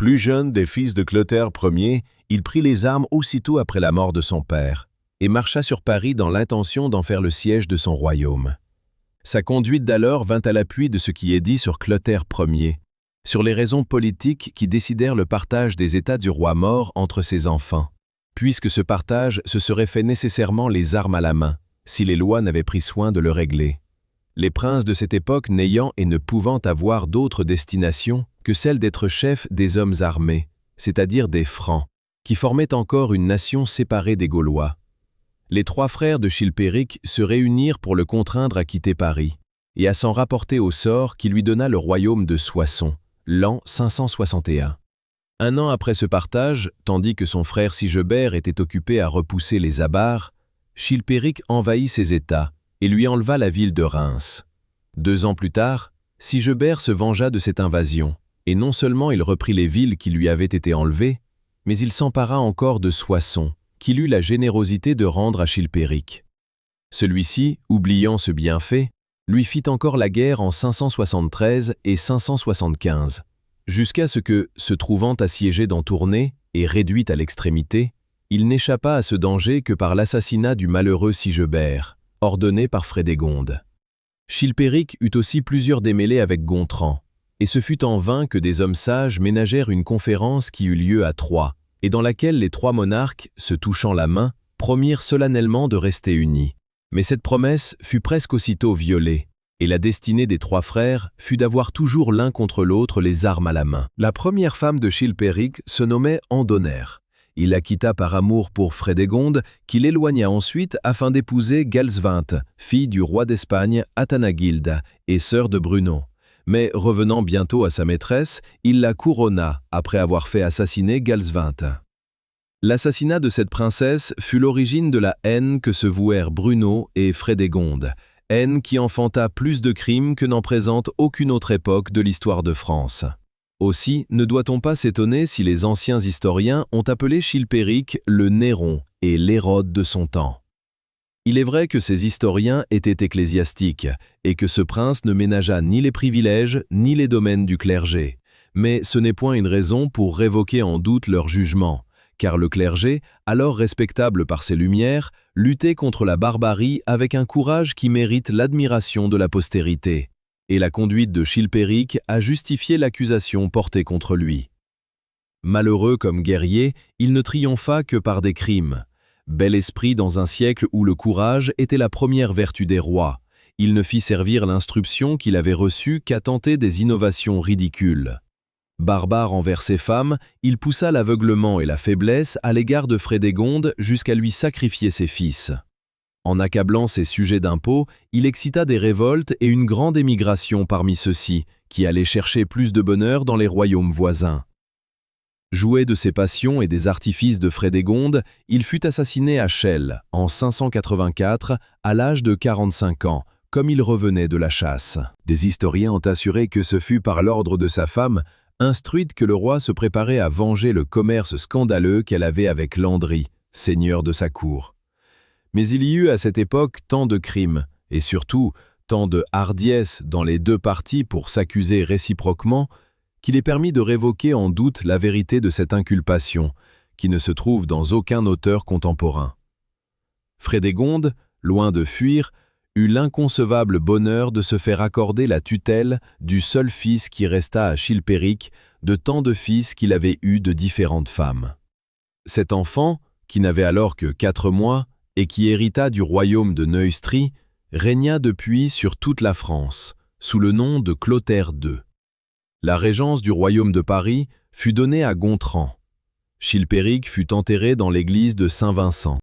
Plus jeune des fils de Clotaire Ier, il prit les armes aussitôt après la mort de son père et marcha sur Paris dans l'intention d'en faire le siège de son royaume. Sa conduite d'alors vint à l'appui de ce qui est dit sur Clotaire Ier, sur les raisons politiques qui décidèrent le partage des États du roi mort entre ses enfants, puisque ce partage se serait fait nécessairement les armes à la main, si les lois n'avaient pris soin de le régler. Les princes de cette époque n'ayant et ne pouvant avoir d'autre destination que celle d'être chefs des hommes armés, c'est-à-dire des Francs, qui formaient encore une nation séparée des Gaulois. Les trois frères de Chilpéric se réunirent pour le contraindre à quitter Paris et à s'en rapporter au sort qui lui donna le royaume de Soissons, l'an 561. Un an après ce partage, tandis que son frère Sigebert était occupé à repousser les Abares, Chilpéric envahit ses États et lui enleva la ville de Reims. 2 ans plus tard, Sigebert se vengea de cette invasion, et non seulement il reprit les villes qui lui avaient été enlevées, mais il s'empara encore de Soissons, qu'il eut la générosité de rendre à Chilpéric. Celui-ci, oubliant ce bienfait, lui fit encore la guerre en 573 et 575, jusqu'à ce que, se trouvant assiégé dans Tournai et réduit à l'extrémité, il n'échappa à ce danger que par l'assassinat du malheureux Sigebert, ordonné par Frédégonde. Chilpéric eut aussi plusieurs démêlés avec Gontran, et ce fut en vain que des hommes sages ménagèrent une conférence qui eut lieu à Troyes, et dans laquelle les trois monarques, se touchant la main, promirent solennellement de rester unis. Mais cette promesse fut presque aussitôt violée, et la destinée des trois frères fut d'avoir toujours l'un contre l'autre les armes à la main. La première femme de Chilpéric se nommait Andonère. Il la quitta par amour pour Frédégonde, qui l'éloigna ensuite afin d'épouser Galsvinte, fille du roi d'Espagne Athanagilde et sœur de Bruno. Mais revenant bientôt à sa maîtresse, il la couronna après avoir fait assassiner Galsvinte. L'assassinat de cette princesse fut l'origine de la haine que se vouèrent Bruno et Frédégonde, haine qui enfanta plus de crimes que n'en présente aucune autre époque de l'histoire de France. Aussi, ne doit-on pas s'étonner si les anciens historiens ont appelé Chilpéric le Néron et l'Hérode de son temps. Il est vrai que ces historiens étaient ecclésiastiques et que ce prince ne ménagea ni les privilèges ni les domaines du clergé. Mais ce n'est point une raison pour révoquer en doute leur jugement, car le clergé, alors respectable par ses lumières, luttait contre la barbarie avec un courage qui mérite l'admiration de la postérité. Et la conduite de Chilpéric a justifié l'accusation portée contre lui. Malheureux comme guerrier, il ne triompha que par des crimes. Bel esprit dans un siècle où le courage était la première vertu des rois, il ne fit servir l'instruction qu'il avait reçue qu'à tenter des innovations ridicules. Barbare envers ses femmes, il poussa l'aveuglement et la faiblesse à l'égard de Frédégonde jusqu'à lui sacrifier ses fils. En accablant ses sujets d'impôts, il excita des révoltes et une grande émigration parmi ceux-ci, qui allaient chercher plus de bonheur dans les royaumes voisins. Joué de ses passions et des artifices de Frédégonde, il fut assassiné à Chelles, en 584, à l'âge de 45 ans, comme il revenait de la chasse. Des historiens ont assuré que ce fut par l'ordre de sa femme, instruite que le roi se préparait à venger le commerce scandaleux qu'elle avait avec Landry, seigneur de sa cour. Mais il y eut à cette époque tant de crimes, et surtout tant de hardiesse dans les deux parties pour s'accuser réciproquement, qu'il est permis de révoquer en doute la vérité de cette inculpation, qui ne se trouve dans aucun auteur contemporain. Frédégonde, loin de fuir, eut l'inconcevable bonheur de se faire accorder la tutelle du seul fils qui resta à Chilpéric de tant de fils qu'il avait eus de différentes femmes. Cet enfant, qui n'avait alors que 4 mois, et qui hérita du royaume de Neustrie, régna depuis sur toute la France, sous le nom de Clotaire II. La régence du royaume de Paris fut donnée à Gontran. Chilpéric fut enterré dans l'église de Saint-Vincent.